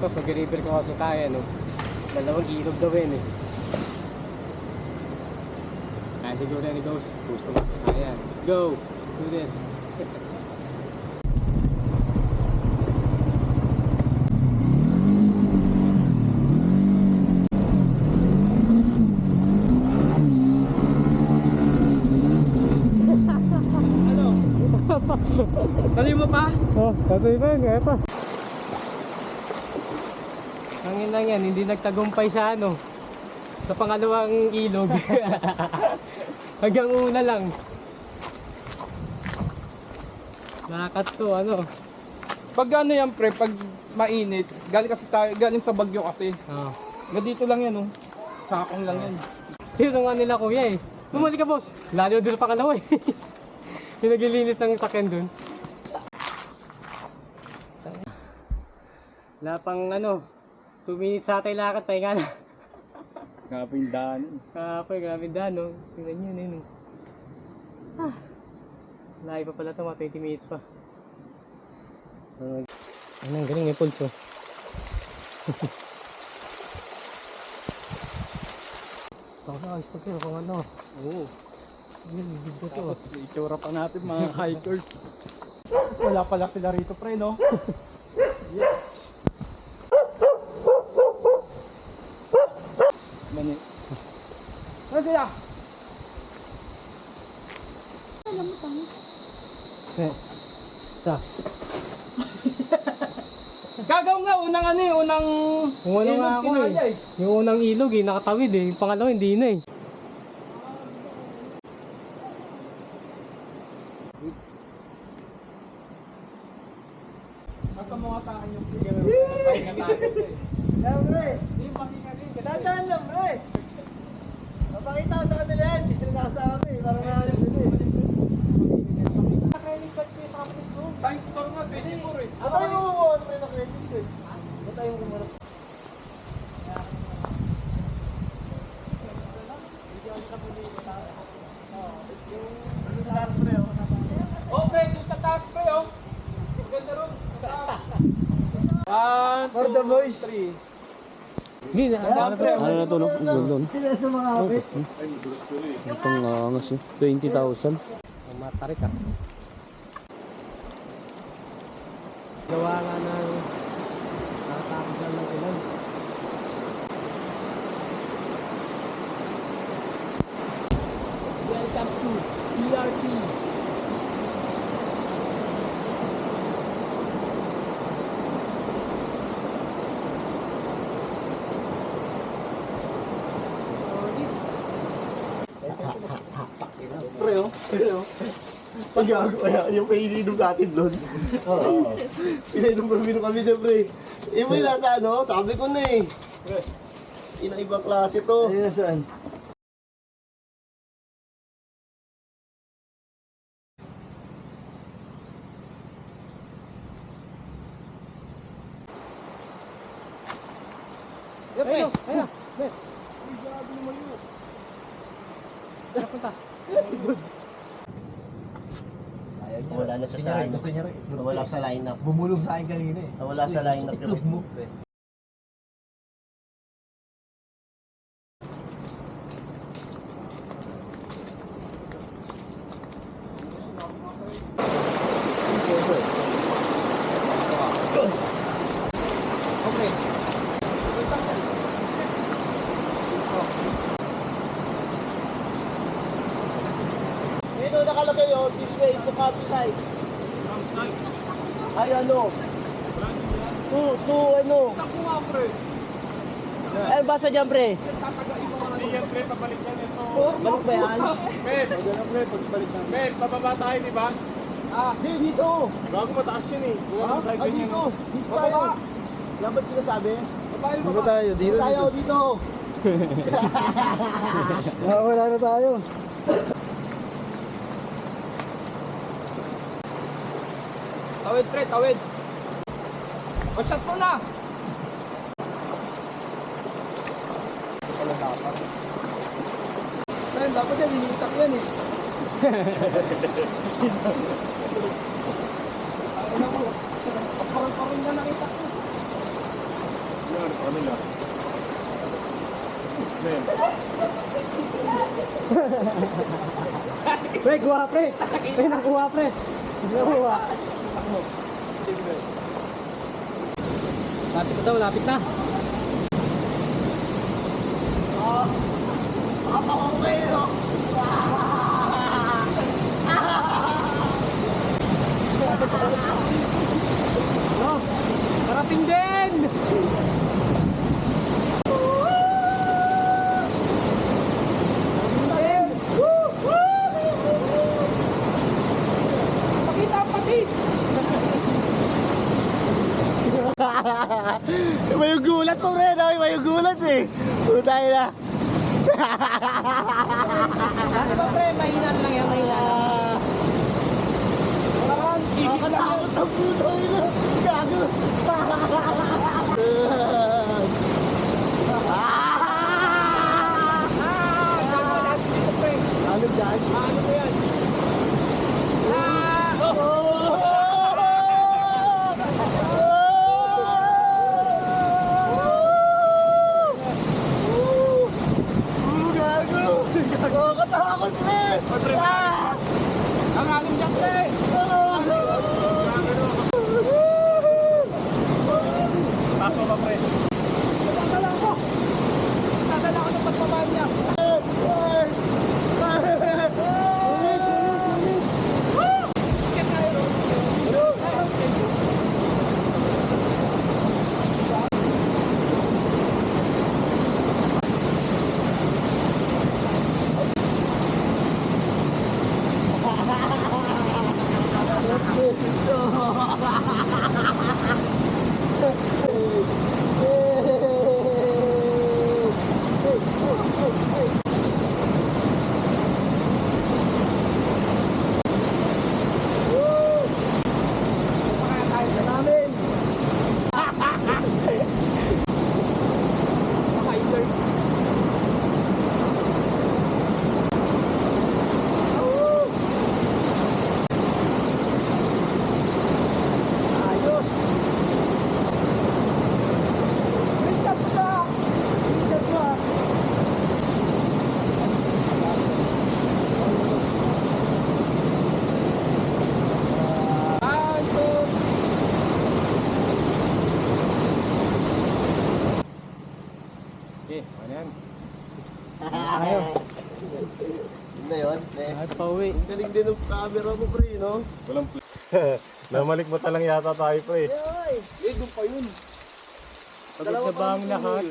Tapos mag-river ko kasi tayo, no? Dalawang ilog daw yun eh. Kaya siguro yan ni Ghost. Gusto mo. Ayan, let's go. Let's do this. Tali mo pa? Oh, tatuloy pa yun, kaya pa. Hangin lang yan, hindi nagtagumpay sa ano, sa pangalawang ilog. Hanggang una lang. Nakat to, ano. Pag ano yan pre, pag mainit, galing kasi tayo, galing sa Bagyo kasi. Oh. Dito lang yan oh. Sakong lang yan. Tino nga nila kuya eh. Bumalik ka boss. Lalo doon sa pangalawa eh. Yung naglilinis ng sakyan doon. Wala pang ano, 2 minutes sa tayo lakad, pahinga na. Grabe yung daan. Grabe daan, no? Tingnan nyo, yun. Layo pa pala ito, mga 20 minutes pa. Ano, ang galing, may pulse, oh. Tapos, gusto ko kung ano. Oo. Yun, video to. Tapos itsura pa natin mga hikers. Wala pala sila rito pre no? Yes. Mani. Ano sila? Sa? Gagaw nga unang ano eh, unang Yung ano nga ako kinaya eh. Yung unang ilog eh, nakatawid eh. Yung pangalawa hindi na eh. Nasa mga taan yung figure. Patay na tayo eh. Yan, pre. Hindi pahinga rin. Dadaan lang, pre. Mapakita ko sa kanila yan. Distrina ka sa amin. Parang nahanap sila eh. Credit card ko yung kapatid ko. Thanks for nga, 24 eh. Atay mo mo, pre, na credit ko eh. Atay mo mo. Okay, doon sa taas pre oh. Ganda ron. For the boys. Hindi na. Ano na to, no? Doon. Sila sa mga kapit. Itong angas eh. 20,000. Matarik ah. Gawa nga ng nakatapos lang ng ulan. Welcome to PRT. Pre, oh. Pag-gago kaya, yung paininom natin doon. Oo. Pinainom kami dyan, pre. Yung may nasa ano, sabi ko na eh. Ibang klase to. Ayun na saan? Ayun, ayun. Bet. Napunta. Wala na siya sa line. Gusto niya rin. Wala sa lineup. Bumulong sa akin kanina eh. Wala sa lineup. Itlog mo. Okay. Dito nakalagay yun, this way to campsite. Ay ano? To ano? Ako nga pre. Ay basa dyan pre. Tatagain mo nga. Hindi yan pre, pabalik yan ito. Balik ba yan? Ben, Ben, pababa tayo di ba? Di dito. Bago mataas yun eh. Huwag mo tayo Ay ganyan. dito. Dito tayo. Yan ba't sinasabi? Dito tayo. Dito tayo, dito. Wala na tayo. Tawid pre, tawid. O shot mo na. Saan dapat yan, hinitak yan eh. Parang na nakita ko. Ano na? Men. Pre, kuha pre. Pre, nakuha pre. Nakuha. Lapit na daw, lapit na. Oh, parating din! Pakita ang patis! Iba yung gulat mo, pre, no? Iba yung gulat eh. Puta na. Diba pre, mahinan lang yan, mahinan. Nakatakot ang puto ina. Gago. Ano dyan? Ano mo yan? Nakakatakot, pre. Ang alim dyan pre! Paso ba, pre? Nadala ko! Nadala ko ng pagpapaan niya! Okay, ano yan? Ayaw. Yun na yun, eh. Ay, pauwi. Ang galing din ng camera mo, pre, no? Walang Namalikmata lang yata tayo, pre. Eh, doon pa yun. Pagod na ba ang lahat?